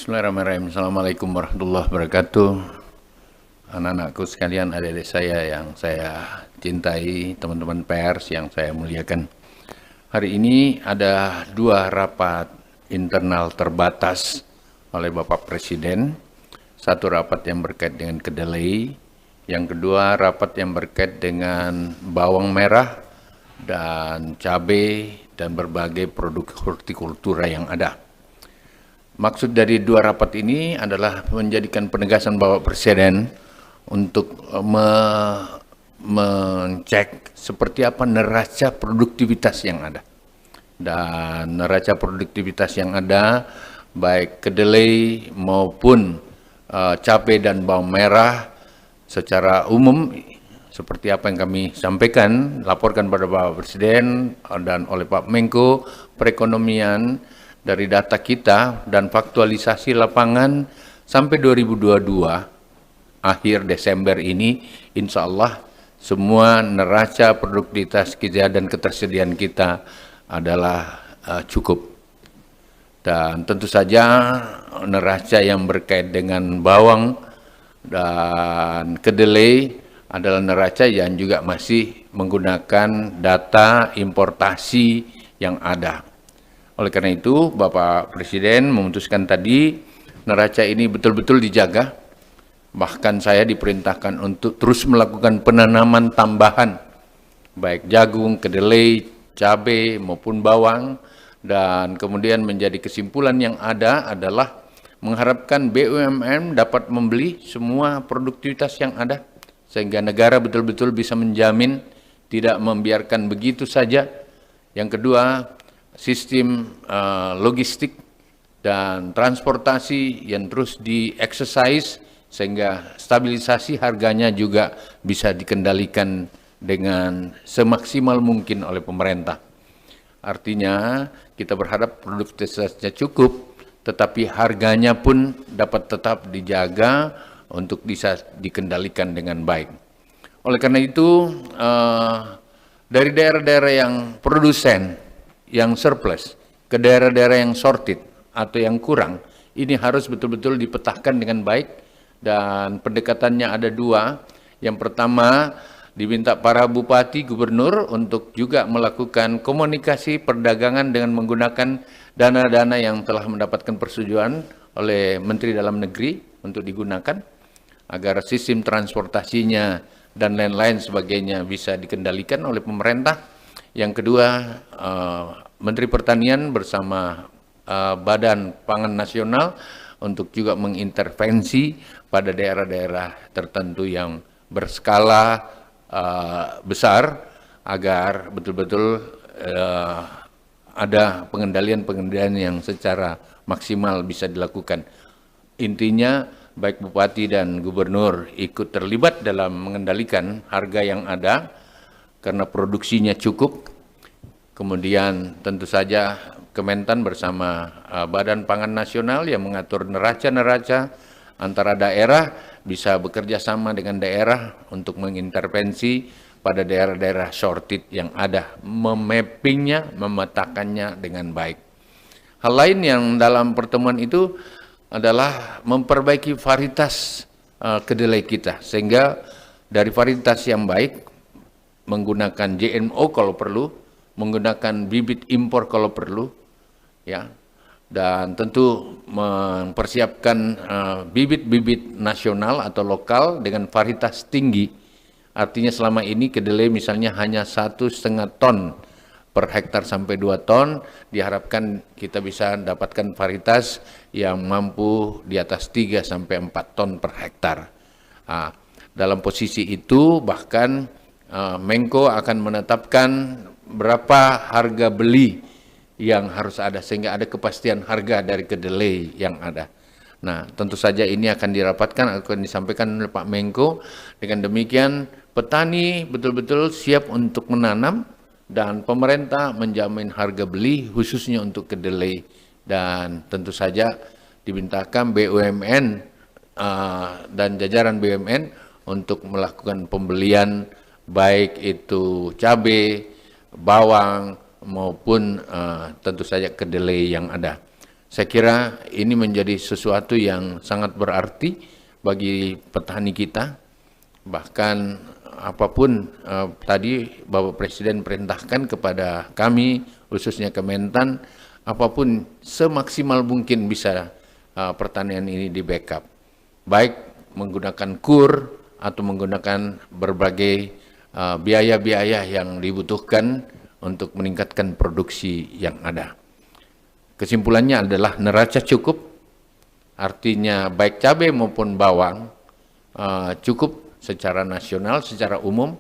Bismillahirrahmanirrahim. Assalamualaikum warahmatullahi wabarakatuh. Anak-anakku sekalian, adik-adik saya yang saya cintai, teman-teman pers yang saya muliakan. Hari ini ada dua rapat internal terbatas oleh Bapak Presiden. Satu rapat yang berkait dengan kedelai, yang kedua rapat yang berkait dengan bawang merah dan cabai dan berbagai produk hortikultura yang ada. Maksud dari dua rapat ini adalah menjadikan penegasan Bapak Presiden untuk mengecek seperti apa neraca produktivitas yang ada. Dan neraca produktivitas yang ada, baik kedelai maupun cabai dan bawang merah secara umum, seperti apa yang kami sampaikan, laporkan pada Bapak Presiden dan oleh Pak Menko Perekonomian, dari data kita dan faktualisasi lapangan sampai 2022 akhir Desember ini, insya Allah semua neraca produktivitas kita dan ketersediaan kita adalah cukup. Dan tentu saja neraca yang berkait dengan bawang dan kedelai adalah neraca yang juga masih menggunakan data importasi yang ada. Oleh karena itu, Bapak Presiden memutuskan tadi neraca ini betul-betul dijaga. Bahkan saya diperintahkan untuk terus melakukan penanaman tambahan, baik jagung, kedelai, cabai maupun bawang. Dan kemudian menjadi kesimpulan yang ada adalah mengharapkan BUMN dapat membeli semua produktivitas yang ada, sehingga negara betul-betul bisa menjamin tidak membiarkan begitu saja. Yang kedua, sistem logistik dan transportasi yang terus di-exercise sehingga stabilisasi harganya juga bisa dikendalikan dengan semaksimal mungkin oleh pemerintah. Artinya kita berharap produktivitasnya cukup, tetapi harganya pun dapat tetap dijaga untuk bisa dikendalikan dengan baik. Oleh karena itu, dari daerah-daerah yang produsen, yang surplus, ke daerah-daerah yang shorted atau yang kurang, ini harus betul-betul dipetahkan dengan baik, dan pendekatannya ada dua. Yang pertama, diminta para bupati, gubernur untuk juga melakukan komunikasi perdagangan dengan menggunakan dana-dana yang telah mendapatkan persetujuan oleh Menteri Dalam Negeri untuk digunakan, agar sistem transportasinya dan lain-lain sebagainya bisa dikendalikan oleh pemerintah. Yang kedua, Menteri Pertanian bersama Badan Pangan Nasional untuk juga mengintervensi pada daerah-daerah tertentu yang berskala besar, agar betul-betul ada pengendalian-pengendalian yang secara maksimal bisa dilakukan. Intinya, baik bupati dan gubernur ikut terlibat dalam mengendalikan harga yang ada, karena produksinya cukup. Kemudian tentu saja Kementan bersama Badan Pangan Nasional yang mengatur neraca-neraca antara daerah bisa bekerja sama dengan daerah untuk mengintervensi pada daerah-daerah shorted yang ada, memappingnya, memetakannya dengan baik. Hal lain yang dalam pertemuan itu adalah memperbaiki varietas kedelai kita, sehingga dari varietas yang baik, menggunakan GMO kalau perlu, menggunakan bibit impor kalau perlu, ya, dan tentu mempersiapkan bibit-bibit nasional atau lokal dengan varietas tinggi. Artinya selama ini kedelai misalnya hanya 1,5 ton per hektar sampai 2 ton, diharapkan kita bisa dapatkan varietas yang mampu di atas 3 sampai 4 ton per hektar. Dalam posisi itu bahkan Menko akan menetapkan berapa harga beli yang harus ada, sehingga ada kepastian harga dari kedelai yang ada. Nah, tentu saja ini akan dirapatkan, akan disampaikan oleh Pak Menko. Dengan demikian, petani betul-betul siap untuk menanam, dan pemerintah menjamin harga beli khususnya untuk kedelai. Dan tentu saja dimintakan BUMN dan jajaran BUMN untuk melakukan pembelian, baik itu cabai, bawang, maupun tentu saja kedelai yang ada. Saya kira ini menjadi sesuatu yang sangat berarti bagi petani kita. Bahkan apapun tadi Bapak Presiden perintahkan kepada kami, khususnya Kementan, apapun semaksimal mungkin bisa pertanian ini di backup. Baik menggunakan KUR atau menggunakan berbagai biaya-biaya yang dibutuhkan untuk meningkatkan produksi yang ada. Kesimpulannya adalah neraca cukup, artinya baik cabai maupun bawang cukup secara nasional, secara umum.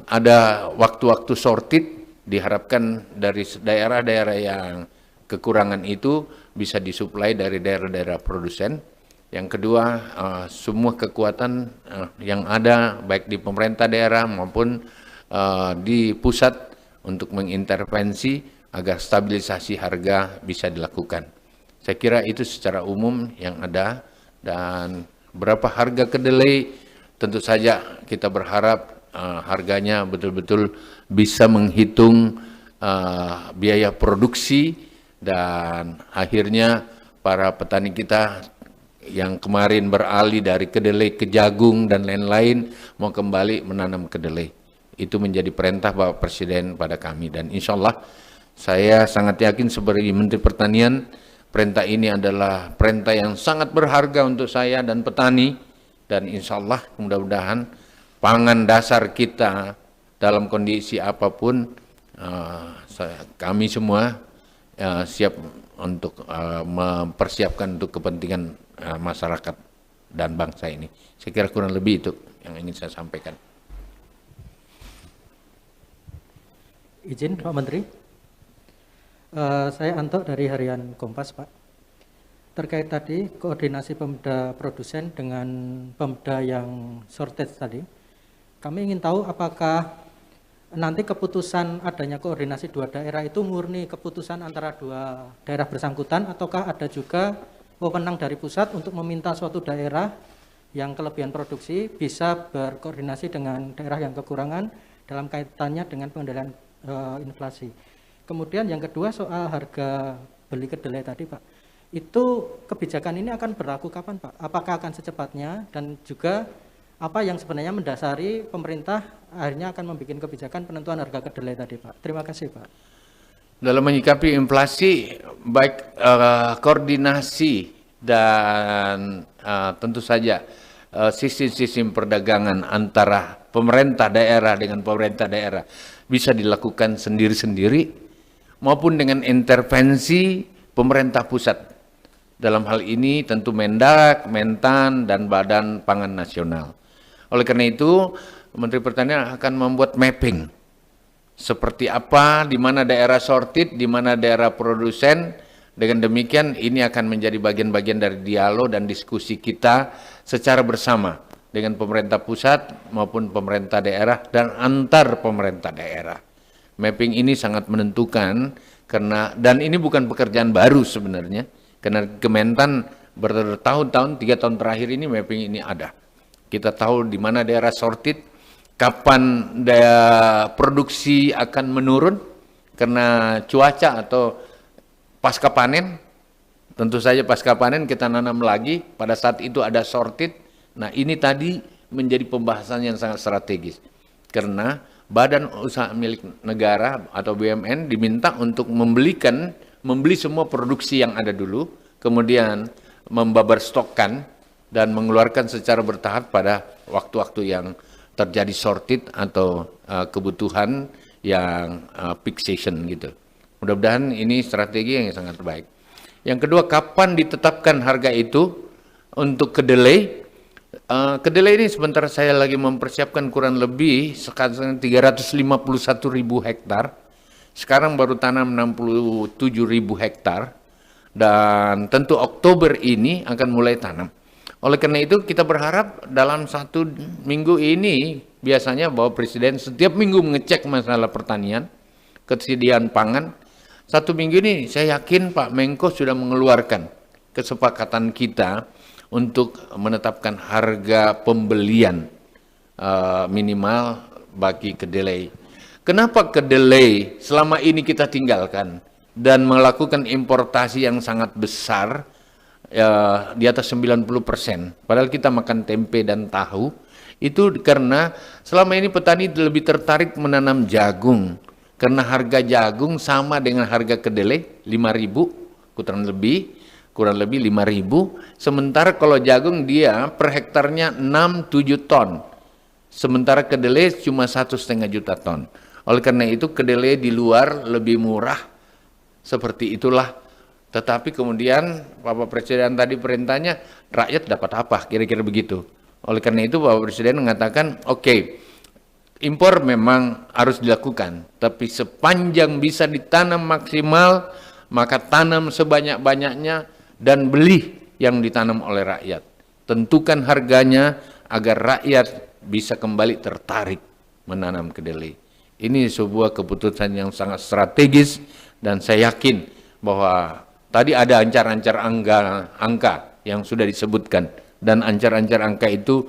Ada waktu-waktu sorted, diharapkan dari daerah-daerah yang kekurangan itu bisa disuplai dari daerah-daerah produsen. Yang kedua, semua kekuatan yang ada baik di pemerintah daerah maupun di pusat untuk mengintervensi agar stabilisasi harga bisa dilakukan. Saya kira itu secara umum yang ada. Dan berapa harga kedelai, tentu saja kita berharap harganya betul-betul bisa menghitung biaya produksi, dan akhirnya para petani kita yang kemarin beralih dari kedelai ke jagung dan lain-lain mau kembali menanam kedelai. Itu menjadi perintah Bapak Presiden pada kami, dan insya Allah saya sangat yakin sebagai Menteri Pertanian, perintah ini adalah perintah yang sangat berharga untuk saya dan petani, dan insya Allah mudah-mudahan pangan dasar kita dalam kondisi apapun, kami semua siap untuk mempersiapkan untuk kepentingan masyarakat dan bangsa ini. Saya kira kurang lebih itu yang ingin saya sampaikan. Izin Pak Menteri. Saya Anto dari Harian Kompas, Pak. Terkait tadi koordinasi Pemda produsen dengan Pemda yang shortage tadi, kami ingin tahu apakah nanti keputusan adanya koordinasi dua daerah itu murni keputusan antara dua daerah bersangkutan, ataukah ada juga wewenang dari pusat untuk meminta suatu daerah yang kelebihan produksi bisa berkoordinasi dengan daerah yang kekurangan dalam kaitannya dengan pengendalian inflasi. Kemudian yang kedua soal harga beli kedelai tadi, Pak. Itu kebijakan ini akan berlaku kapan, Pak? Apakah akan secepatnya, dan juga apa yang sebenarnya mendasari pemerintah akhirnya akan membuat kebijakan penentuan harga kedelai tadi, Pak? Terima kasih, Pak. Dalam menyikapi inflasi, baik koordinasi dan tentu saja sistem-sistem perdagangan antara pemerintah daerah dengan pemerintah daerah bisa dilakukan sendiri-sendiri, maupun dengan intervensi pemerintah pusat. Dalam hal ini tentu Mendak, Mentan, dan Badan Pangan Nasional. Oleh karena itu, Menteri Pertanian akan membuat mapping. Seperti apa, di mana daerah sorted, di mana daerah produsen. Dengan demikian, ini akan menjadi bagian-bagian dari dialog dan diskusi kita secara bersama dengan pemerintah pusat maupun pemerintah daerah dan antar pemerintah daerah. Mapping ini sangat menentukan, dan ini bukan pekerjaan baru sebenarnya, karena Kementan bertahun-tahun, 3 tahun terakhir ini mapping ini ada. Kita tahu di mana daerah sorted, kapan daya produksi akan menurun karena cuaca atau pasca panen. Tentu saja pasca panen kita nanam lagi, pada saat itu ada sorted. Nah, ini tadi menjadi pembahasan yang sangat strategis, karena Badan Usaha Milik Negara atau BUMN diminta untuk membeli semua produksi yang ada dulu, kemudian membabar stokkan dan mengeluarkan secara bertahap pada waktu-waktu yang terjadi sorted atau kebutuhan yang peak season gitu. Mudah-mudahan ini strategi yang sangat baik. Yang kedua, kapan ditetapkan harga itu untuk kedelai? Kedelai ini sebentar saya lagi mempersiapkan kurang lebih sekarang 351.000 hektar. Sekarang baru tanam 67.000 hektar. Dan tentu Oktober ini akan mulai tanam. Oleh karena itu kita berharap dalam 1 minggu ini, biasanya Bapak Presiden setiap minggu mengecek masalah pertanian, ketersediaan pangan. 1 minggu ini saya yakin Pak Menko sudah mengeluarkan kesepakatan kita untuk menetapkan harga pembelian minimal bagi kedelai. Kenapa kedelai selama ini kita tinggalkan? dan melakukan importasi yang sangat besar, di atas 90%. Padahal kita makan tempe dan tahu, itu karena selama ini petani lebih tertarik menanam jagung. Karena harga jagung sama dengan harga kedelai, 5.000 kurang lebih 5.000. Sementara kalau jagung dia per hektarnya 6-7 ton. Sementara kedelai cuma 1,5 juta ton. Oleh karena itu kedelai di luar lebih murah. Seperti itulah. Tetapi kemudian Bapak Presiden tadi perintahnya, rakyat dapat apa? Kira-kira begitu. Oleh karena itu Bapak Presiden mengatakan, oke, impor memang harus dilakukan, tapi sepanjang bisa ditanam maksimal, maka tanam sebanyak-banyaknya dan beli yang ditanam oleh rakyat. Tentukan harganya agar rakyat bisa kembali tertarik menanam kedelai. Ini sebuah keputusan yang sangat strategis dan saya yakin bahwa tadi ada ancar-ancar angka yang sudah disebutkan dan ancar-ancar angka itu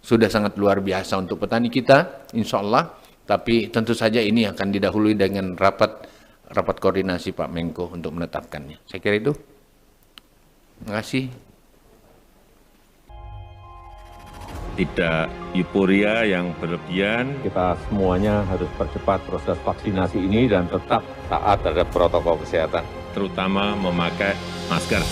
sudah sangat luar biasa untuk petani kita, insya Allah. Tapi tentu saja ini akan didahului dengan rapat koordinasi Pak Menko untuk menetapkannya. Saya kira itu. Terima kasih. Tidak euforia yang berlebihan. Kita semuanya harus percepat proses vaksinasi ini dan tetap taat terhadap protokol kesehatan. Terutama memakai masker.